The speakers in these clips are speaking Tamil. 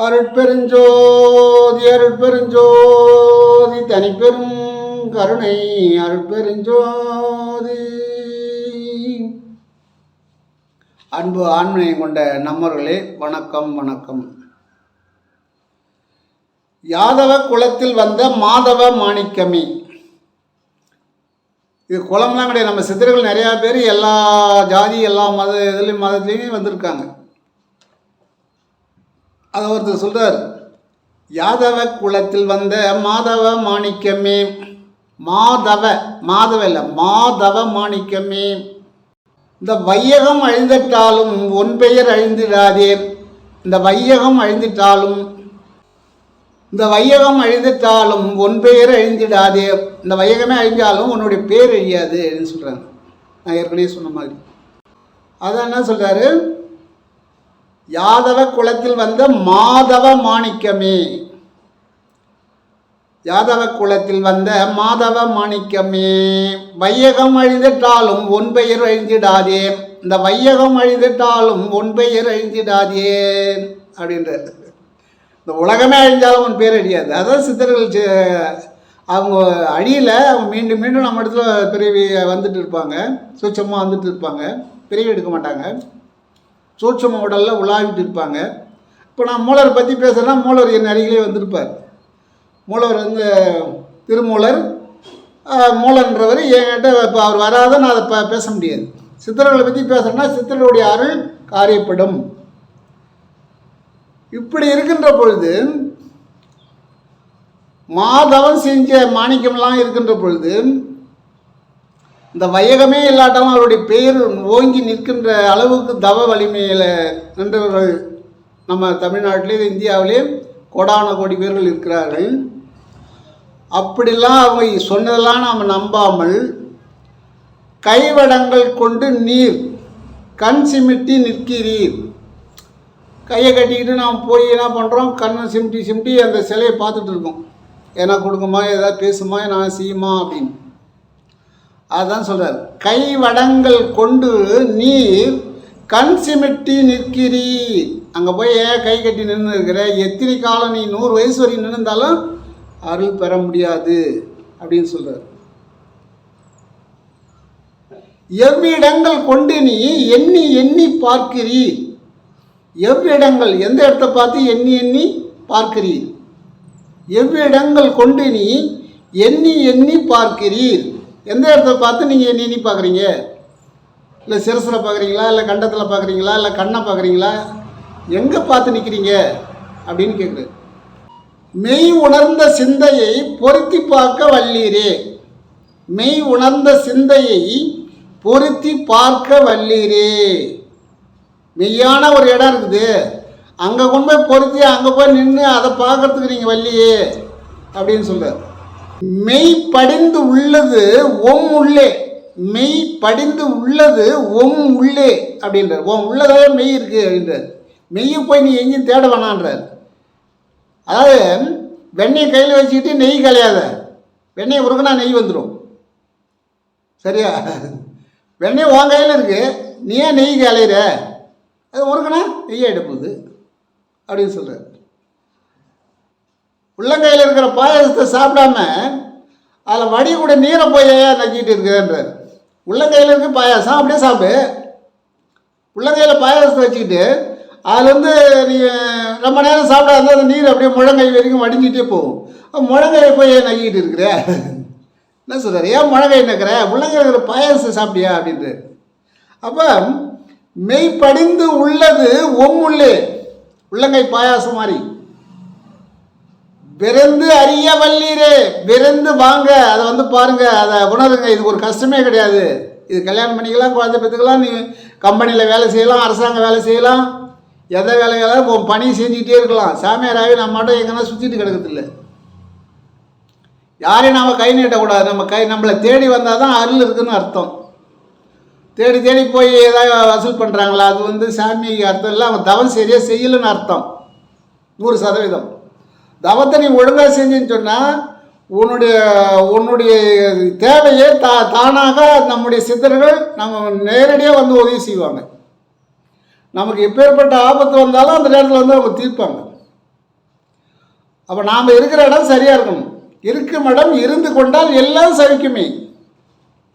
அருட்பெருஞ்சோதி அருட்பெருஞ்சோதி தனிப்பெரும் கருணை அருட்பெருஞ்சோதி. அன்பு ஆண்மையை கொண்ட நம்மர்களே வணக்கம் வணக்கம். யாதவ குலத்தில் வந்த மாதவ மாணிக்கமே. இது குலம்லாம் கிடையாது. நம்ம சித்தர்கள் நிறையா பேர் எல்லா ஜாதி எல்லா மதத்துலேயும் வந்திருக்காங்க. அதை ஒருத்தர் சொல்கிறார், யாதவ குலத்தில் வந்த மாதவ மாணிக்கமே. மாதவ இல்லை, மாதவ மாணிக்கமே. இந்த வையகம் அழிந்திட்டாலும் உன் பெயர் அழிந்திடாதே. இந்த வையகம் அழிந்திட்டாலும் உன் பெயர் அழிந்திடாதே. இந்த வையகமே அழிஞ்சாலும் உன்னுடைய பேர் அழியாது அப்படின்னு சொல்கிறாங்க. நான் ஏற்கனவே சொன்ன மாதிரி அதான் என்ன சொல்கிறாரு, யாதவ குலத்தில் வந்த மாதவ மாணிக்கமே. யாதவ குலத்தில் வந்த மாதவ மாணிக்கமே. வையகம் அழிந்திட்டாலும் உன் பெயர் அழிந்திடாதே. இந்த வையகம் அழிந்திட்டாலும் உன் பெயர் அழிந்திடாதே அப்படின்றார். இந்த உலகமே அழிஞ்சாலும் உன் பேர் அழியாது. அதான் சித்தர்கள் அவங்க அழியல, அவங்க மீண்டும் மீண்டும் நம்ம இடத்துல பிறவி வந்துட்டு இருப்பாங்க, சூட்சமாக வந்துட்டு இருப்பாங்க, பிறவி எடுக்க மாட்டாங்க, சூட்சம உடலில் உலாவிட்டு இருப்பாங்க. இப்போ நான் மூலரை பற்றி பேசுகிறேன்னா மூலர் என் அருகிலே வந்திருப்பார். மூலவர் திருமூலர் மூலன்றவர் என்கிட்ட இப்போ அவர் வராத நான் அதை பேச முடியாது. சித்தர்களை பற்றி பேசுகிறேன்னா சித்தர்களுடைய அருள் காரியப்படும். இப்படி இருக்கின்ற பொழுது மாதவன் செஞ்ச மாணிக்கம்லாம் இருக்கின்ற பொழுது இந்த வையகமே இல்லாட்டாலும் அவருடைய பெயர் ஓங்கி நிற்கின்ற அளவுக்கு தவ வலிமையில் நின்றவர்கள் நம்ம தமிழ்நாட்டிலே இந்தியாவிலே கோடான கோடி பேர்கள் இருக்கிறார்கள். அப்படிலாம் அவங்க சொன்னதெல்லாம் நாம் நம்பாமல் கைவடங்கள் கொண்டு நீர் கண் சிமிட்டி நிற்கிறீர். கையை கட்டிக்கிட்டு நாம் போய் என்ன பண்ணுறோம், கண்ணை சிமிட்டி அந்த சிலையை பார்த்துட்டு இருக்கோம். ஏன்னா கொடுக்குமா, ஏதாவது பேசுமா, நான் செய்யுமா அப்படின்னு. அதுதான் சொல்கிறார், கைவடங்கள் கொண்டு நீர் கண் சிமிட்டி நிற்கிறீர். அங்கே போய் ஏன் கை கட்டி நின்று இருக்கிற, எத்தனை காலம் நீ 100 வயசு வரைக்கும் நின்றுந்தாலும் அருள் பெற முடியாது அப்படின்னு சொல்கிறார். எவ்விடங்கள் கொண்டு நீ எண்ணி எண்ணி பார்க்கிறீர். எவ்விடங்கள், எந்த இடத்தை பார்த்து எண்ணி எண்ணி பார்க்கிறீர். எவ்விடங்கள் கொண்டு நீ எண்ணி எண்ணி பார்க்கிறீர். எந்த இடத்த பார்த்து நீங்கள் எண்ணி எண்ணி பார்க்குறீங்க? இல்லை சிரசில் பார்க்குறீங்களா, இல்லை கண்டத்தில் பார்க்குறீங்களா, இல்லை கண்ணை பார்க்குறீங்களா, எங்கே பார்த்து நிற்கிறீங்க அப்படின்னு கேட்குறது. மெய் உணர்ந்த சிந்தையை பொருத்தி பார்க்க வல்லீரே. மெய் உணர்ந்த சிந்தையை பொருத்தி பார்க்க வல்லீரே. மெய்யான ஒரு இடம் இருக்குது, அங்கே கொண்டு போய் பொருத்தி அங்கே போய் நின்று அதை பார்க்கறதுக்கு நீங்கள் வல்லியே அப்படின்னு சொல்கிறார். மெய் படிந்து உள்ளது ஒம் உள்ளே. மெய் படிந்து உள்ளது ஒம் உள்ளே அப்படின்றார். ஒம் உள்ளதாக மெய் இருக்குது அப்படின்றார். மெய்யை போய் நீ எங்கேயும் தேட வேணான்றார். அதாவது வெண்ணெயை கையில் வச்சுக்கிட்டு நெய் கலையாத. வெண்ணெயை உருகுனா நெய் வந்துடும். சரியா? வெண்ணெய் உன் கையில் இருக்குது, நீ ஏன் நெய் கலையிற? அது உருகுனா நெய்யை எடுப்புது அப்படின்னு சொல்கிறார். உள்ளங்கையில் இருக்கிற பாயாசத்தை சாப்பிடாம அதில் வடி கூட நீரை போய் நக்கிட்டு இருக்குதுன்றார். உள்ளங்கையில் இருக்க பாயாசம் அப்படியே சாப்பிடு. உள்ளங்கையில் பாயாசத்தை வச்சுக்கிட்டு அதுலேருந்து நீ ரொம்ப நேரம் சாப்பிடாது அந்த நீர் அப்படியே முழங்கை வரைக்கும் வடிஞ்சிட்டே போகும். முழங்கையை போய் நக்கிட்டு இருக்கிற என்ன சொல்கிறார், ஏன் முழங்கை நக்கிற, உள்ளங்கையில் இருக்கிற பாயாசத்தை சாப்பிட்டியா அப்படின்ட்டு. அப்போ மெய் படிந்து உள்ளது ஒம் உள்ளே, உள்ளங்கை பாயாசம் மாதிரி. விரைந்து அறிய வல்லீரே. விரைந்து வாங்க, அதை வந்து பாருங்கள், அதை உணருங்க. இது ஒரு கஷ்டமே கிடையாது. இது கல்யாணம் பண்ணிக்கலாம், குழந்தை பெற்றுக்கலாம், நீ கம்பெனியில் வேலை செய்யலாம், அரசாங்க வேலை செய்யலாம், எந்த வேலைகளாக உன் பணி செஞ்சுக்கிட்டே இருக்கலாம். சாமியாராகவே நம்ம மட்டும் எங்கன்னா சுற்றிட்டு கிடக்கிறதில்ல. யாரையும் நாம் கை நீட்டக்கூடாது. நம்மளை தேடி வந்தால் தான் அருள் இருக்குதுன்னு அர்த்தம். தேடி தேடி போய் ஏதாவது வசூல் பண்ணுறாங்களா, அது வந்து சாமிக்கு அர்த்தம் இல்லை. அவங்க தவம் சரியாக செய்யலைன்னு அர்த்தம். 100%. தவத்தை நீ ஒழுங்காக செஞ்சுன்னு சொன்னால் உன்னுடைய தேவையை தானாக நம்முடைய சித்தர்கள் நம்ம நேரடியாக வந்து உதவி செய்வாங்க. நமக்கு எப்பேற்பட்ட ஆபத்து வந்தாலும் அந்த நேரத்தில் வந்து அவங்க தீர்ப்பாங்க. அப்போ நாம் இருக்கிற இடம் சரியாக இருக்கணும். இருக்கும் இடம் இருந்து கொண்டால் எல்லாம் சவிக்குமே.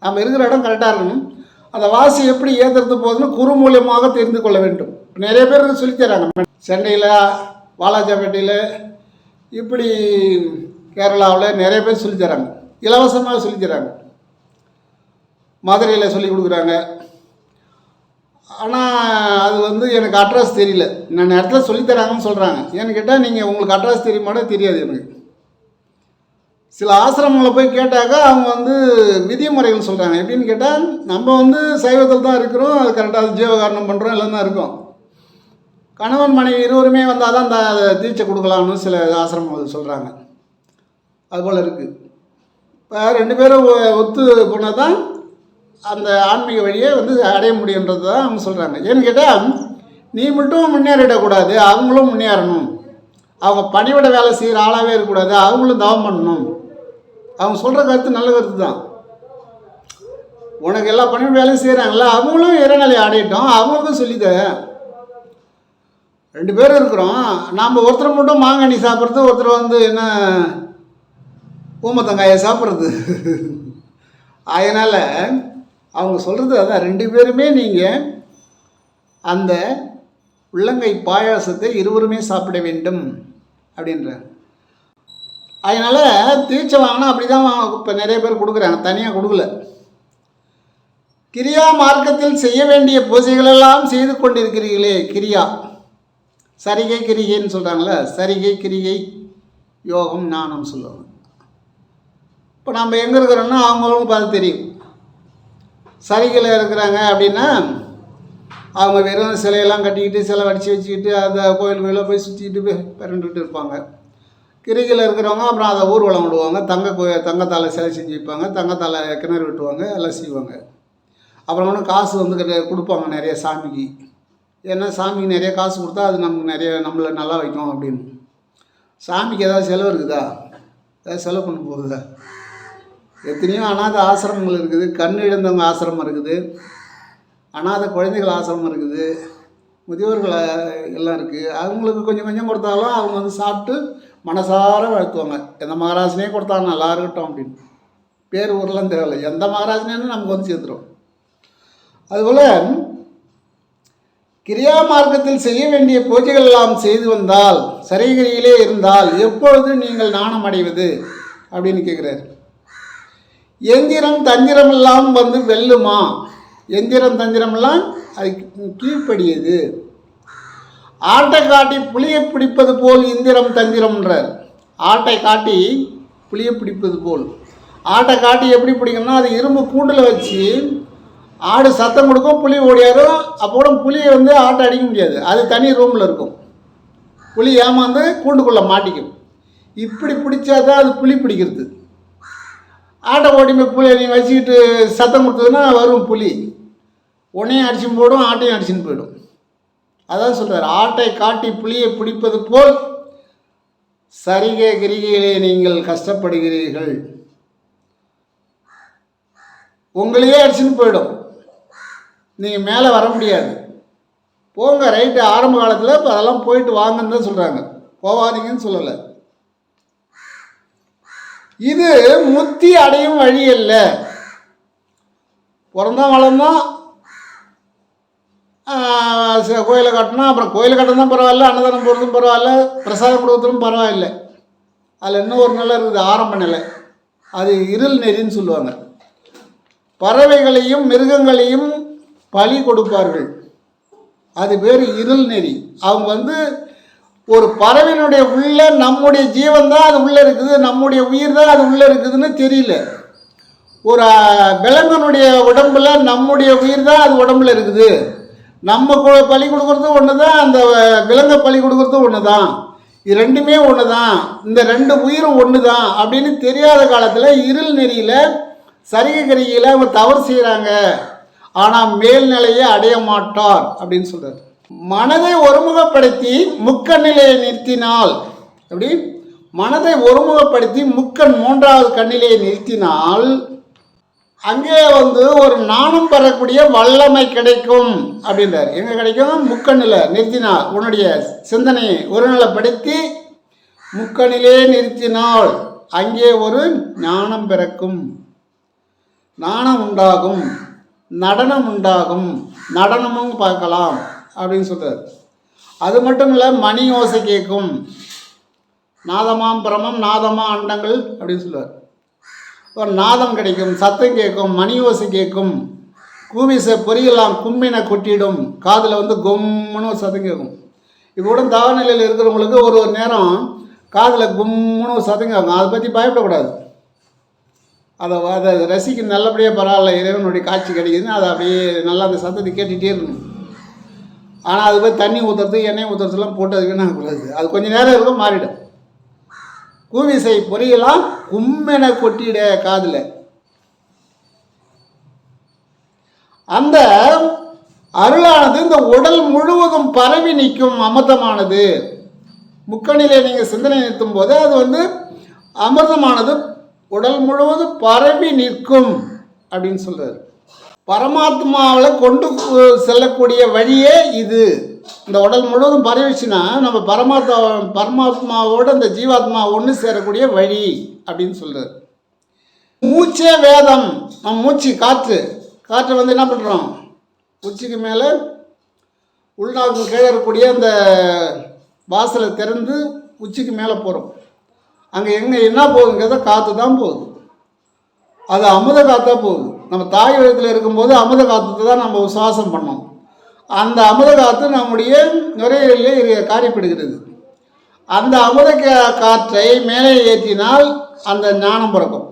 நாம் இருக்கிற இடம் கரெக்டாக இருக்கணும். அந்த வாசி எப்படி ஏற்றுறது போகுதுன்னு குறு மூலியமாக தெரிந்து கொள்ள வேண்டும். நிறைய பேர் சொல்லித்தராங்க. சென்னையில், வாலாஜாபேட்டையில், இப்படி கேரளாவில் நிறைய பேர் சொல்லித்தராங்க, இலவசமாக சொல்லித்தராங்க. மதுரையில் சொல்லி கொடுக்குறாங்க. ஆனால் அது எனக்கு அட்ரஸ் தெரியல. நான் இடத்துல சொல்லித்தராங்கன்னு சொல்கிறாங்க. ஏன்னு கேட்டால் நீங்கள் உங்களுக்கு அட்ரஸ் தெரியுமாட தெரியாது எனக்கு. சில ஆசிரமங்களில் போய் கேட்டாக்கா அவங்க விதிமுறைகள் சொல்கிறாங்க. எப்படின்னு கேட்டால் நம்ம சைவத்தில் தான் இருக்கிறோம், அது கரெக்டாக ஜீவகாரணம் பண்ணுறோம், எல்லாம் தான் இருக்கும். கணவன் மனைவி இருவருமே வந்தால் தான் அந்த தீட்சை கொடுக்கலாம்னு சில ஆசிரமங்கள் சொல்கிறாங்க. அதுபோல் இருக்குது. இப்போ 2 பேரும் ஒத்து போனால் தான் அந்த ஆன்மீக வழியை அடைய முடியுன்றது தான் அவங்க சொல்கிறாங்க. ஏன்னு கேட்டால் நீ மட்டும் முன்னேறிடக்கூடாது, அவங்களும் முன்னேறணும். அவங்க பணிவிட வேலை செய்கிற ஆளாகவே இருக்கக்கூடாது, அவங்களும் தவம் பண்ணணும். அவங்க சொல்கிற கருத்து நல்ல கருத்து தான். உனக்கு எல்லா பணிவிட வேலையும் செய்கிறாங்களா, அவங்களும் இறைநிலை அடையிட்டோம், அவங்களுக்கும் சொல்லித. 2 பேர் இருக்கிறோம். நாம் ஒருத்தர் மட்டும் மாங்கனி சாப்பிட்றது, ஒருத்தர் என்ன ஊமத்தங்காயை சாப்பிட்றது. அதனால் அவங்க சொல்கிறது அதான், 2 பேருமே நீங்கள் அந்த உள்ளங்கை பாயாசத்தை இருவருமே சாப்பிட வேண்டும் அப்படின்றாங்க. அதனால் தீட்சை வாங்கினா அப்படி தான் இப்போ நிறைய பேர் கொடுக்குறாங்க, தனியாக கொடுக்கல. கிரியா மார்க்கத்தில் செய்ய வேண்டிய பூஜைகளெல்லாம் செய்து கொண்டிருக்கிறீர்களே, கிரியா சரிகை கிரிகைன்னு சொல்கிறாங்களே, சரிகை கிரிகை யோகம் ஞானம் சொல்லுவாங்க. இப்போ நம்ம எங்கே இருக்கிறோன்னா அவங்களும் பார்த்து தெரியும். சரிகையில் இருக்கிறாங்க அப்படின்னா அவங்க வெறும் சிலையெல்லாம் கட்டிக்கிட்டு சிலை வடித்து வச்சுக்கிட்டு அந்த கோயில்களில் போய் சுற்றிக்கிட்டு பிறண்டுக்கிட்டு இருப்பாங்க. கிரிகையில் இருக்கிறவங்க அப்புறம் அதை ஊர்வலம் விடுவாங்க, தங்கத்தால் சிலை செஞ்சு வைப்பாங்க, தங்கத்தால் கிணறு வெட்டுவாங்க, எல்லாம் செய்வாங்க. அப்புறம் காசு கொடுப்பாங்க நிறைய சாமிக்கு. ஏன்னா சாமிக்கு நிறைய காசு கொடுத்தா அது நமக்கு நிறைய நம்மளை நல்லா வைக்கும் அப்படின்னு. சாமிக்கு ஏதாவது செலவு இருக்குதா? ஏதாவது செலவு பண்ண போகுதா? எத்தனையோ அநாத ஆசிரமங்கள் இருக்குது, கண் இழந்தவங்க ஆசிரமம் இருக்குது, அநாத குழந்தைகள் ஆசிரமம் இருக்குது, முதியோர்கள் எல்லாம் இருக்குது. அவங்களுக்கு கொஞ்சம் கொஞ்சம் கொடுத்தாலும் அவங்க சாப்பிட்டு மனசார வாழ்த்துவாங்க. எந்த மகாராஜனே கொடுத்தாங்க நல்லா இருக்கட்டும் அப்படின்னு. பேர் ஊரெலாம் தேவையில்லை, எந்த மகாராஜனேன்னு நமக்கு சேர்ந்துடும். அதுபோல் கிரியா மார்க்கத்தில் செய்ய வேண்டிய பூஜைகள் எல்லாம் செய்து வந்தால், சரிகிரியிலே இருந்தால் எப்பொழுது நீங்கள் நாணம் அடைவது அப்படின்னு கேட்குறாரு. எந்திரம் தந்திரம் எல்லாம் வெல்லுமா? எந்திரம் தந்திரமெல்லாம் அது கீழ்ப்படியது. ஆட்டை காட்டி புளியை பிடிப்பது போல் இந்திரம் தந்திரம்ன்றார். ஆட்டை காட்டி புளியை பிடிப்பது போல். ஆட்டை காட்டி எப்படி பிடிக்கணும்னா, அது இரும்பு கூண்டில் வச்சு ஆடு சத்தம் கொடுக்கும், புளி ஓடியாரும். அப்போட புளியை ஆட்டை அடிக்க முடியாது, அது தனி ரூமில் இருக்கும். புளி ஏமாந்து கூண்டுக்குள்ளே மாட்டிக்கும். இப்படி பிடிச்சா தான் அது புளி பிடிக்கிறது. ஆட்டை ஓட்டிமே புளியை நீ வச்சுக்கிட்டு சத்தம் கொடுத்ததுன்னா வரும் புளி, உன்னையும் அடிச்சுன்னு போயிடும், ஆட்டையும் அடிச்சுன்னு போயிடும். அதான் சொல்கிறார், ஆட்டை காட்டி புளியை பிடிப்பது போல் சரிகை கிரிகையிலே நீங்கள் கஷ்டப்படுகிறீர்கள். உங்களையே அடிச்சுன்னு போயிடும், நீங்கள் மேலே வர முடியாது. போங்க ரைட்டு, ஆரம்ப காலத்தில் இப்போ அதெல்லாம் போயிட்டு வாங்கன்னு தான் சொல்கிறாங்க, போவாதீங்கன்னு சொல்லலை. இது முத்தி அடையும் வழி அல்ல. பிறந்தோம் வளர்ந்தோம், கோயிலை கட்டினோம், அப்புறம் கோயிலை கட்டினதும் பரவாயில்ல, அன்னதானம் போடுறதும் பரவாயில்ல, பிரசாதம் கொடுக்குறதும் பரவாயில்லை. அதில் இன்னும் ஒரு நிலை இருக்குது, ஆரம்ப நிலை. அது இருள் நெறின்னு சொல்லுவாங்க. பறவைகளையும் மிருகங்களையும் பலி கொடுப்பார்கள், அது பேர் இருள் நெறி. அவங்க ஒரு பறவையினுடைய உள்ள நம்முடைய ஜீவன் தான் அது உள்ளே இருக்குது, நம்முடைய உயிர் தான் அது உள்ளே இருக்குதுன்னு தெரியல. ஒரு விலங்கனுடைய உடம்பில் நம்முடைய உயிர் தான் அது உடம்புல இருக்குது. நம்ம பலி கொடுக்குறதும் ஒன்று தான், அந்த விலங்கை பலி கொடுக்குறதும் ஒன்று தான். இது ரெண்டுமே ஒன்று தான், இந்த 2 உயிரும் ஒன்று தான் அப்படின்னு தெரியாத காலத்தில் இருள் நெறியில் சரிகை கரிகையில் அவங்க தவறு செய்கிறாங்க. ஆனால் மேல்நிலையை அடைய மாட்டார் அப்படின்னு சொல்கிறார். மனதை ஒருமுகப்படுத்தி முக்கண்ணிலே நிறுத்தினால், எப்படி மனதை ஒருமுகப்படுத்தி முக்கண் 3வது கண்ணிலே நிறுத்தினால் அங்கே ஒரு நாணம் பெறக்கூடிய வல்லமை கிடைக்கும் அப்படின்றார். எங்கே கிடைக்கும்? முக்கண்ணில் நிறுத்தினால் உன்னுடைய சிந்தனையை ஒருநிலைப்படுத்தி முக்கணிலே நிறுத்தினால் அங்கே ஒரு ஞானம் பிறக்கும், ஞானம் உண்டாகும், நடனம் உண்டாகும், நடனமும் பார்க்கலாம் அப்படின்னு சொல்கிறார். அது மட்டும் இல்லை, மணி ஓசை கேட்கும், நாதமாம் பிரமம் நாதமா அண்டங்கள் அப்படின்னு சொல்லுவார். ஒரு நாதம் கிடைக்கும், சத்தம் கேட்கும், மணி ஓசை கேட்கும், கூவிசை பொரியலாம் கும்மினை கொட்டிடும், காதில் வந்து கும்முன்னு ஒரு சத்தம் கேட்கும். இப்போ கூட தாவநிலையில் இருக்கிறவங்களுக்கு ஒரு நேரம் காதில் கும்முன்னு ஒரு சத்தம் கேட்கும். அதை பற்றி பயப்படக்கூடாது. அதை ரசிக்க நல்லபடியாக பரவாயில்ல, இறைவனுடைய காட்சி கிடைக்குதுன்னு அதை அப்படியே நல்லா அந்த சத்தத்தை கேட்டுகிட்டே இருக்கணும். ஆனால் அது போய் தண்ணி ஊற்றுறது எண்ணெய் ஊற்றுறதுலாம் போட்டு அது வீணாகக்கூடாது. அது கொஞ்சம் நேரம் இருக்கும், மாறிடும். கூவிசை பொரியலாம் கும்மென கொட்டிட காதில். அந்த அருளானது இந்த உடல் முழுவதும் பரவி நிற்கும், அமிர்தமானது. முக்கணிலே நீங்கள் சிந்தனை நிறுத்தும் போது அது வந்து அமிர்தமானது உடல் முழுவதும் பரவி நிற்கும் அப்படின்னு சொல்கிறார். பரமாத்மாவில் கொண்டு செல்லக்கூடிய வழியே இது. இந்த உடல் முழுவதும் பரவிச்சுன்னா நம்ம பரமாத்மாவோடு அந்த ஜீவாத்மா ஒன்று சேரக்கூடிய வழி அப்படின்னு சொல்கிறார். மூச்சே வேதம். நம்ம மூச்சு காற்றை வந்து என்ன பண்ணுறோம், உச்சிக்கு மேலே உள்நாக்கு கீழே இருக்கக்கூடிய அந்த வாசலை திறந்து உச்சிக்கு மேலே போகிறோம். அங்கே என்ன போகுதுங்கிறத காற்று தான் போகுது. அது அமுத காற்றா போகுது. நம்ம தாய் வயிற்றில் இருக்கும்போது அமுத காற்று தான் நம்ம சுவாசம் பண்ணோம். அந்த அமுத காற்று நம்முடைய நுரையீரலிலே காரியப்படுகிறது. அந்த அமுத காற்றை மேலே ஏற்றினால் அந்த ஞானம் பிறக்கும்.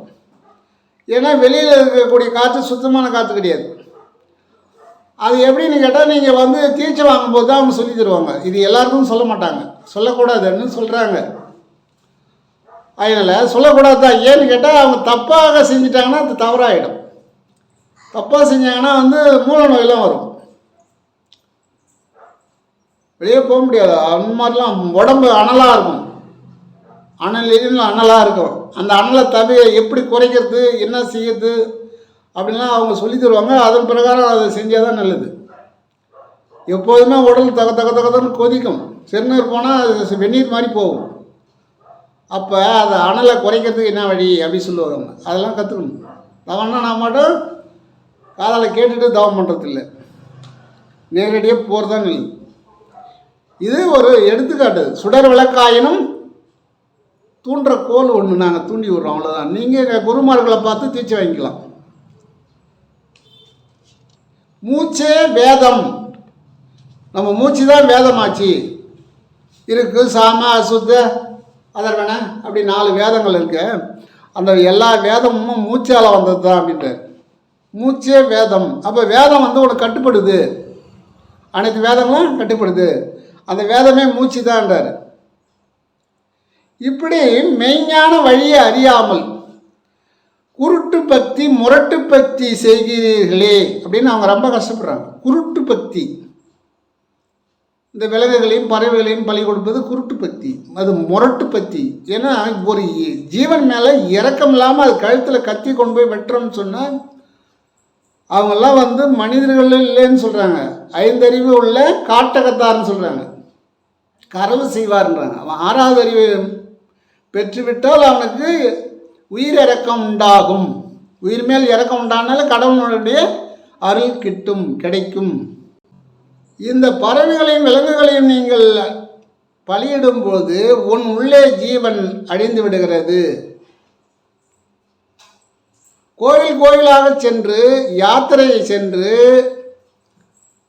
ஏன்னா வெளியில் இருக்கக்கூடிய காற்று சுத்தமான காற்று கிடையாது. அது எப்படின்னு கேட்டால், நீங்கள் வந்து தீட்சை வாங்கும்போது தான் அவங்க சொல்லி தருவாங்க. இது எல்லாருக்கும் சொல்ல மாட்டாங்க, சொல்லக்கூடாதுன்னு சொல்கிறாங்க. அதனால் சொல்லக்கூடாது தான். ஏன்னு கேட்டால், அவங்க தப்பாக செஞ்சிட்டாங்கன்னா அது தவறாகிடும். தப்பாக செஞ்சாங்கன்னா வந்து மூல நோயெல்லாம் வரும், வெளியே போக முடியாது. அந்த மாதிரிலாம் உடம்பு அனலாக இருக்கும், அனலாக இருக்கும். அந்த அனலை எப்படி குறைக்கிறது, என்ன செய்யறது அப்படின்லாம் அவங்க சொல்லி தருவாங்க. அதன் பிரகாரம் அதை செஞ்சால் தான் நல்லது. எப்போதுமே உடல் தகன்னு கொதிக்கும். செந்நீர் போனால் அது வெந்நீர் மாதிரி போகும். அப்போ அதை அனலை குறைக்கிறதுக்கு என்ன வழி அப்படி சொல்லுவாங்க. அதெல்லாம் கற்றுக்கணும். தவம்னா நான் மட்டும் காதால் கேட்டுட்டு தவம் பண்ணுறதில்லை, நேரடியாக போகிறது தான் நல்லது. இது ஒரு எடுத்துக்காட்டு. சுடர் விளக்காயினும் தூண்டுற கோல் ஒன்று நாங்கள் தூண்டி விடுறோம், அவ்வளோதான். நீங்கள் குருமார்களை பார்த்து தீட்சை வாங்கிக்கலாம். மூச்சே வேதம். நம்ம மூச்சு தான் வேதமாச்சு. இருக்கு, சாம, அசுத்த, அதர்வன அப்படி 4 வேதங்கள் இருக்கு. அந்த எல்லா வேதமும் மூச்சால் வந்தது தான் அப்படின்ட்டு. மூச்சே வேதம். அப்போ வேதம் வந்து உனக்கு கட்டுப்படுது, அனைத்து வேதங்களும் கட்டுப்படுது. அந்த வேதமே மூச்சு தான்ன்றார். இப்படி மெய்ஞான வழியை அறியாமல் குருட்டு பக்தி முரட்டு பக்தி செய்கிறீர்களே அப்படின்னு அவங்க ரொம்ப கஷ்டப்படுறாங்க. குருட்டு பக்தி, இந்த விலங்குகளையும் பறவைகளையும் பலி கொடுப்பது குருட்டு பக்தி, அது முரட்டு பக்தி. ஏன்னா ஒரு ஜீவன் மேலே இரக்கம் இல்லாமல் அது கழுத்தில் கத்தி கொண்டு போய் வெட்டுறோம்னு சொன்னால் அவங்கெல்லாம் வந்து மனிதர்கள் இல்லைன்னு சொல்கிறாங்க. 5 அறிவு உள்ள காட்டகத்தார்னு சொல்கிறாங்க, கரவு செய்வார்ன்றாங்க. அவன் 6வது அறிவு பெற்றுவிட்டால் அவனுக்கு உயிர் இறக்கம் உண்டாகும். உயிர் மேல் இறக்கம் உண்டானால கடவுளுடைய அருள் கிடைக்கும். இந்த பறவைகளையும் விலங்குகளையும் நீங்கள் பலியிடும்போது உன் உள்ளே ஜீவன் அழிந்து விடுகிறது. கோயிலாக சென்று யாத்திரையை சென்று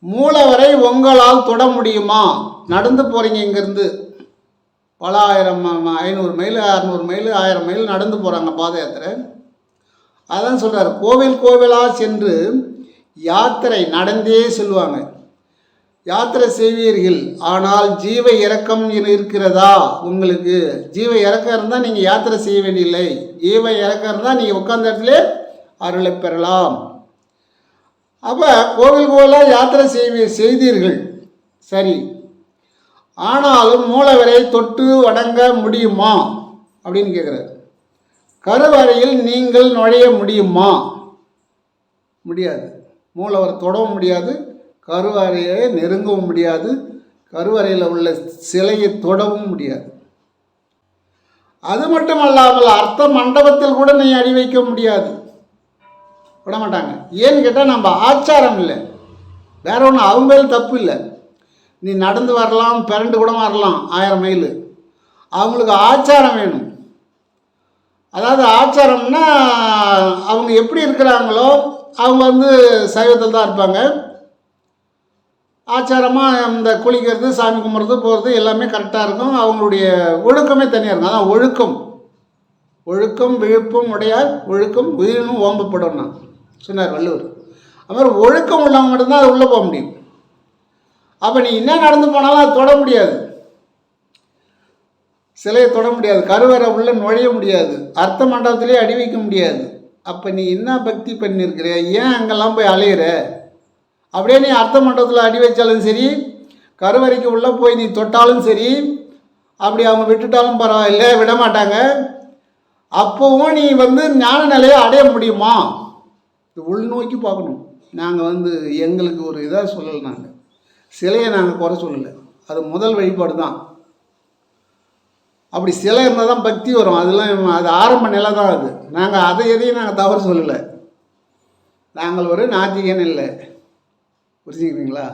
மூலவரை உங்களால் தொட முடியுமா? நடந்து போகிறீங்க, இங்கேருந்து பல 500 மைல் 600 மைல் 1000 மைல் நடந்து போகிறாங்க பாத யாத்திரை. அதான் சொல்கிறார், கோவிலாக சென்று யாத்திரை நடந்தே செல்வாங்க. யாத்திரை செய்வீர்கள், ஆனால் ஜீவ இறக்கம் இருக்கிறதா உங்களுக்கு? ஜீவ இறக்கம் இருந்தால் நீங்கள் யாத்திரை செய்ய வேண்டியதில்லை. ஜீவ இறக்கம் இருந்தால் நீங்கள் உட்கார்ந்த இடத்துல அருளை பெறலாம். அப்போ கோவிலாக யாத்திரை செய்தீர்கள், சரி. ஆனாலும் மூலவரை தொட்டு வணங்க முடியுமா அப்படின்னு கேட்குறாரு. கருவறையில் நீங்கள் நுழைய முடியுமா? முடியாது. மூலவரை தொடவும் முடியாது, கருவறையை நெருங்கவும் முடியாது, கருவறையில் உள்ள சிலையை தொடவும் முடியாது. அது மட்டும் அல்லாமல் அர்த்த மண்டபத்தில் கூட நீ அடி வைக்க முடியாது, விட மாட்டாங்க. ஏன்னு கேட்டால் நம்ம ஆச்சாரம் இல்லை, வேற ஒன்றும் அவங்க மேல் தப்பு இல்லை. நீ நடந்து வரலாம், பிறண்டு கூட வரலாம் 1000 மைல். அவங்களுக்கு ஆச்சாரம் வேணும். அதாவது ஆச்சாரம்னா அவங்க எப்படி இருக்கிறாங்களோ அவங்க வந்து சைவத்தில் தான் இருப்பாங்க. ஆச்சாரமாக இந்த குளிக்கிறது, சாமி கும்பிட்றது, போகிறது எல்லாமே கரெக்டாக இருக்கும். அவங்களுடைய ஒழுக்கமே தனியாக இருக்கும். அதான் ஒழுக்கம். ஒழுக்கம் விழுப்பும் உடையார் ஒழுக்கம் உயிரினும் ஓம்பப்படும்னா சொன்னார் வள்ளுவர். அது மாதிரி ஒழுக்கம் உள்ளவங்க மட்டும்தான் அது உள்ளே போக முடியும். அப்போ நீ என்ன நடந்து போனாலும் அது தொட முடியாது, சிலையை தொட முடியாது, கருவறை உள்ள நுழைய முடியாது, அர்த்த மண்டபத்திலே அடி வைக்க முடியாது. அப்போ நீ என்ன பக்தி பண்ணியிருக்கிற, ஏன் அங்கெல்லாம் போய் அலையிற? அப்படியே நீ அர்த்த மண்டபத்தில் அடி வச்சாலும் சரி, கருவறைக்கு உள்ளே போய் நீ தொட்டாலும் சரி, அப்படி அவங்க விட்டுட்டாலும் பரவாயில்லை, விட மாட்டாங்க. அப்போவும் நீ வந்து ஞான நிலையை அடைய முடியுமா? உள்நோக்கி பார்க்கணும். நாங்கள் வந்து எங்களுக்கு ஒரு இதாக சொல்லலை, நாங்கள் சிலையை நாங்கள் குறை சொல்லலை, அது முதல் வழிபாடு தான். அப்படி சிலை இருந்தால் தான் பக்தி வரும். அதெல்லாம் அது ஆரம்ப நிலை தான். அது நாங்கள் அதை எதையும் நாங்கள் தவறு சொல்லலை. நாங்கள் ஒரு நாத்திகன் இல்லை, புரிஞ்சுக்கிறீங்களா?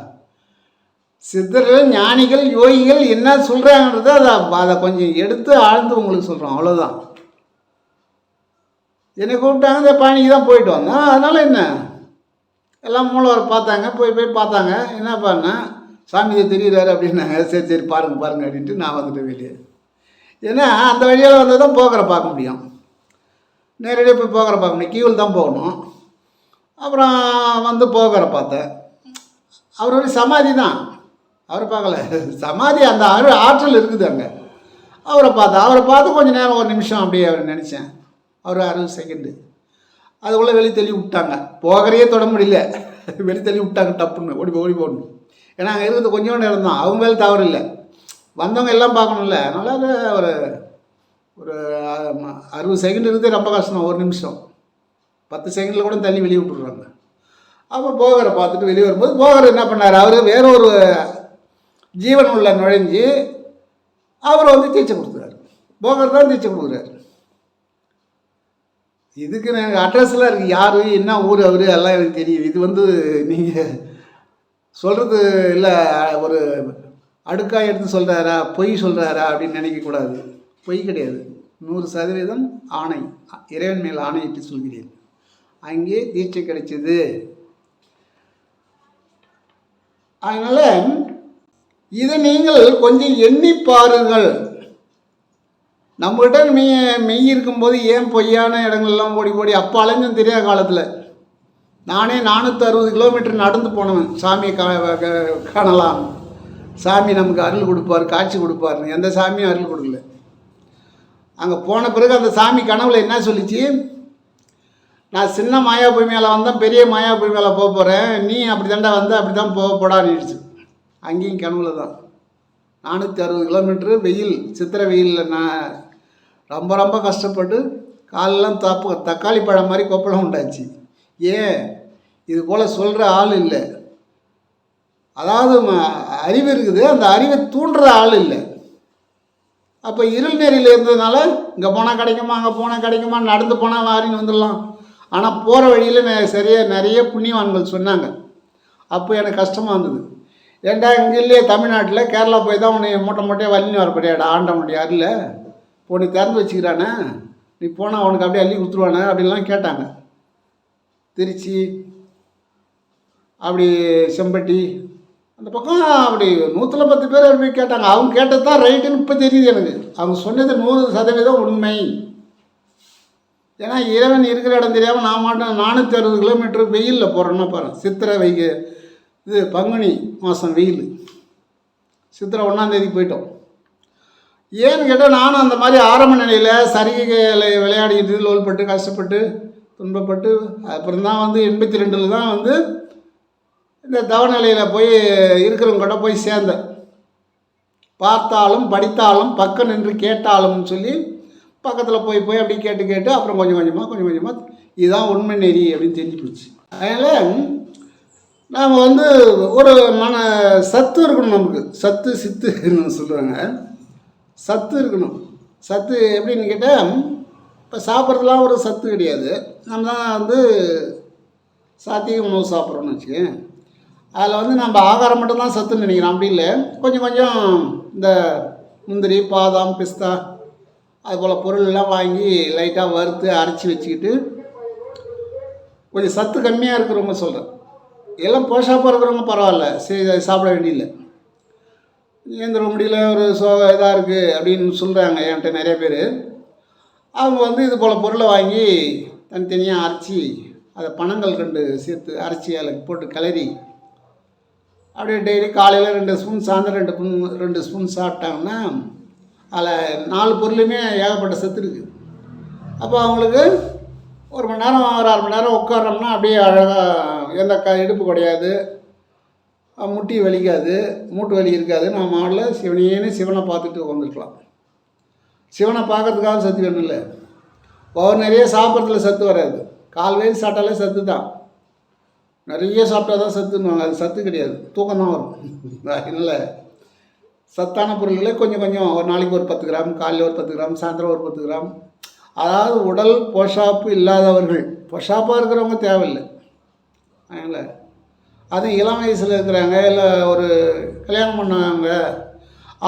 சித்தர்கள், ஞானிகள், யோகிகள் என்ன சொல்கிறாங்கன்றத அதை கொஞ்சம் எடுத்து ஆழ்ந்து உங்களுக்கு சொல்கிறோம், அவ்வளோதான். என்னை கூப்பிட்டாங்க, இந்த பழனிக்கு தான் போயிட்டு வந்தோம். அதனால் என்ன, எல்லாம் மூலவர் பார்த்தாங்க, போய் பார்த்தாங்க. என்ன பண்ண, சாமி இதை தெரியுறாரு அப்படின்னாங்க. சரி சரி பாருங்க அப்படின்ட்டு நான் வந்துட்டேன் வெளியே. ஏன்னா அந்த வழியால் வந்து தான் போகிற பார்க்க முடியும், நேரடியாக போய் போகிற பார்க்க முடியும், கீவில் தான் போகணும். அப்புறம் வந்து போகிற பார்த்தேன். அவருடைய சமாதி தான், அவரை பார்க்கல, சமாதி அந்த ஆற்றல் இருக்குது அங்கே. அவரை பார்த்து கொஞ்சம் நேரம், ஒரு நிமிஷம் அப்படியே அவர் நினச்சேன். அவர் 60 செகண்டு அதுக்குள்ளே வெளியே தள்ளி விட்டாங்க. போகிறையே தொட முடியல, வெளியே தள்ளி விட்டாங்க டப்புன்னு. ஓடி போடணும். ஏன்னா அங்கே இருக்கிறது கொஞ்சம் நேரம் தான், அவங்க மேலே தவறு இல்லை, வந்தவங்க எல்லாம் பார்க்கணும்ல. அதனால் ஒரு 60 செகண்ட் இருக்குது ரொம்ப கஷ்டம். ஒரு நிமிஷம் 10 செகண்டில் கூட தள்ளி வெளியே விட்டுடுறாங்க. அப்போ போகரை பார்த்துட்டு வெளியே வரும்போது போகர் என்ன பண்ணார், அவர் வேற ஒரு ஜீவன் உள்ள நுழைஞ்சி அவர் வந்து தீட்சை கொடுக்குறாரு. போகர் தான் தீட்சை கொடுக்குறாரு. இதுக்கு எனக்கு அட்ரஸ்லாம் இருக்குது, யார் என்ன ஊர் அவர் எல்லாம் எனக்கு தெரியும். இது வந்து நீங்கள் சொல்கிறது இல்லை, ஒரு அடுக்காக எடுத்து சொல்கிறாரா, பொய் சொல்கிறாரா அப்படின்னு நினைக்கக்கூடாது. பொய் கிடையாது, 100% ஆணை, இறைவன் மேல் ஆணையிட்டு சொல்கிறேன். அங்கே தீட்சை கிடைச்சிது. அதனால் இதை நீங்கள் கொஞ்சம் எண்ணி பாருங்கள். நம்மகிட்ட மெய் இருக்கும்போது ஏன் பொய்யான இடங்கள்லாம் ஓடி அப்போ அலைஞ்சும் தெரியாத காலத்தில் நானே 460 கிலோமீட்டர் நடந்து போனவன். சாமியை காணலாம், சாமி நமக்கு அருள் கொடுப்பார், காட்சி கொடுப்பார்னு. எந்த சாமியும் அருள் கொடுக்கல. அங்கே போன பிறகு அந்த சாமி கனவுல என்ன சொல்லிச்சு, நான் சின்ன மாயாபுரி மேலே வந்தேன், பெரிய மாயாபுரி மேலே போக போகிறேன், நீ அப்படி தாண்டா வந்த, அப்படி தான் போடான்னுச்சு. அங்கேயும் கனவுல தான் 460 கிலோமீட்ரு வெயில், சித்திரை வெயிலில் நான் ரொம்ப கஷ்டப்பட்டு காலெல்லாம் தக்காளி பழம் மாதிரி கொப்பளம் உண்டாச்சு. ஏன் இது போல் சொல்கிற ஆள் இல்லை. அதாவது அறிவு இருக்குது, அந்த அறிவை தூண்டுற ஆள் இல்லை. அப்போ இருள் நேரில் இருந்ததுனால இங்கே போனால் கிடைக்குமா, அங்கே போனால் கிடைக்குமா, நடந்து போனால் வாரின்னு வந்துடலாம். ஆனால் போகிற வழியில் சரியாக நிறைய புண்ணியவான்கள் சொன்னாங்க. அப்போ எனக்கு கஷ்டமாக இருந்தது. ஏண்டா இங்கே இல்லையே தமிழ்நாட்டில், கேரளா போய் தான் உன்னை மூட்டையாக வலின்னு வரப்படியாடா, ஆண்டவனுடைய அருள் இப்போ நீ திறந்து வச்சுக்கிறானே, நீ போனால் அவனுக்கு அப்படியே அள்ளி கொடுத்துருவானே அப்படின்லாம் கேட்டாங்க. திருச்சி, அப்படி செம்பட்டி அந்த பக்கம் அப்படி 110 பேர் அப்படி போய் கேட்டாங்க. அவங்க கேட்டது தான் ரைட்டுன்னு இப்போ தெரியுது எனக்கு. அவங்க சொன்னது 100% உண்மை. ஏன்னா இறைவன் இருக்கிற இடம் தெரியாமல் நான் மாட்டேன் 460 கிலோமீட்டர் வெயிலில் போகிறேன்னா பாருங்கள். சித்திரை இது பங்குனி மாதம் வெயில், சித்திரை 1ஆம் தேதி போயிட்டோம். ஏன்னு கேட்டால் நானும் அந்த மாதிரி ஆரம்ப நிலையில் சரிகைகளை விளையாடிக்கிட்டு லோல்பட்டு கஷ்டப்பட்டு துன்பப்பட்டு அப்புறம் தான் வந்து 82 தான் வந்து இந்த தவநிலையில் போய் இருக்கிறவங்க கூட போய் சேர்ந்தேன். பார்த்தாலும் படித்தாலும் பக்கம் நின்று கேட்டாலும்னு சொல்லி பக்கத்தில் போய் அப்படி கேட்டு அப்புறம் கொஞ்சம் கொஞ்சமாக இதுதான் உண்மை நெறி அப்படின்னு தெரிஞ்சு போச்சு. அதனால் நாம் வந்து ஒரு சத்து இருக்கணும். நமக்கு சத்து சித்துன்னு சொல்லுவாங்க. சத்து இருக்கணும். சத்து எப்படின்னு கேட்டால், இப்போ சாப்பிட்றதுலாம் ஒரு சத்து கிடையாது. நம்ம தான் வந்து சாத்திய உணவு சாப்பிட்றோன்னு வச்சுக்கேன். அதில் வந்து நம்ம ஆகாரம் மட்டும்தான் சத்துன்னு நினைக்கிறோம். அப்படி இல்லை, கொஞ்சம் கொஞ்சம் இந்த முந்திரி, பாதாம், பிஸ்தா அதுபோல் பொருளெல்லாம் வாங்கி லைட்டாக வறுத்து அரைச்சி வச்சுக்கிட்டு, கொஞ்சம் சத்து கம்மியாக இருக்கிறவங்க சொல்கிறேன், எல்லாம் போஷாப்பாக இருக்கிறவங்க பரவாயில்ல, சரி சாப்பிட வேண்டியதில்லை. ஏந்திர முடியல, ஒரு இதாக இருக்குது அப்படின்னு சொல்கிறாங்க என்கிட்ட நிறைய பேர். அவங்க வந்து இது போல் பொருளை வாங்கி தனித்தனியாக அரைச்சி, அதை பனங்கள் 2 சேர்த்து அரைச்சி அதில் போட்டு கிளறி, அப்படியே டெய்லி காலையில் 2 ஸ்பூன், சாயந்தரம் 2 ஸ்பூன் சாப்பிட்டாங்கன்னா அதில் 4 பொருளுமே ஏகப்பட்ட சத்து இருக்குது. அப்போ அவங்களுக்கு 1 மணி நேரம், ஒரு 1/2 மணி நேரம் உட்காரோம்னா அப்படியே அழகாக எந்த இடுப்பு குடையாது, முட்டி வலிக்காது, மூட்டு வலி இருக்காது. நம்ம மாடலில் சிவனை பார்த்துட்டு உட்காந்துருக்கலாம். சிவனை பார்க்கறதுக்காக சத்து வேணும் இல்லை, ஒவ்வொரு நிறைய சாப்பிட்றதுல சத்து வராது. கால்வேல் சாப்பிட்டாலே சத்து தான், நிறைய சாப்பிட்டா தான் சத்துன்னுவாங்க. அது சத்து கிடையாது, தூக்கம் தான் வரும். அதனால் சத்தான பொருள்களே கொஞ்சம் கொஞ்சம், ஒரு நாளைக்கு ஒரு 10 கிராம், காலையில் ஒரு 10 கிராம், சாயந்தரம் ஒரு 10 கிராம். அதாவது உடல் போஷாப்பு இல்லாதவர்கள், போஷாப்பாக இருக்கிறவங்க தேவையில்லை. அதனால் அதுவும் இளம் வயசில் இருக்கிறாங்க, இல்லை ஒரு கல்யாணம் பண்ணவங்க,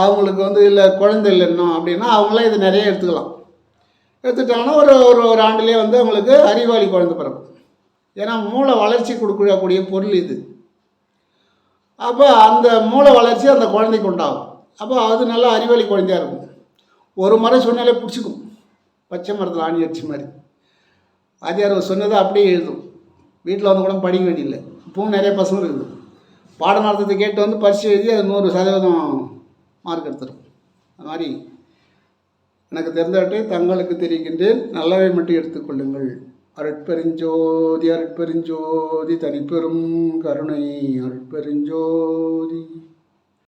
அவங்களுக்கு வந்து இல்லை குழந்தை இல்லை இன்னும் அப்படின்னா, அவங்களாம் இது நிறைய எடுத்துக்கலாம். எடுத்துட்டாங்கன்னா ஒரு ஒரு ஆண்டுலேயே வந்து அவங்களுக்கு அறிவாளி குழந்தை பிறக்கும். ஏன்னா மூளை வளர்ச்சி கொடுக்கக்கூடிய பொருள் இது. அப்போ அந்த மூளை வளர்ச்சி அந்த குழந்தைக்கு உண்டாகும். அப்போ அது நல்லா அறிவாளி குழந்தையாக இருக்கும். ஒரு முறை சொன்னாலே பிடிச்சிக்கும், பச்சை மரத்தில் ஆணி அடிச்ச மாதிரி. வாத்தியார் சொன்னதை அப்படியே எழுதும். வீட்டில் வந்து கூட படிக்க வேண்டியதில்லை. இப்பவும் நிறைய பசங்க இருக்குது, பாட நடத்தத்தை கேட்டு வந்து பரிசு எழுதி அது 100% மார்க் எடுத்துரும். அது மாதிரி எனக்கு தெரிந்தவற்றை தங்களுக்கு தெரிவிக்கின்றேன், நல்லவை மட்டும் எடுத்துக்கொள்ளுங்கள். அருட்பெருஞ்சோதி அருட்பெருஞ்சோதி தனிப்பெரும் கருணை அருட்பெருஞ்சோதி.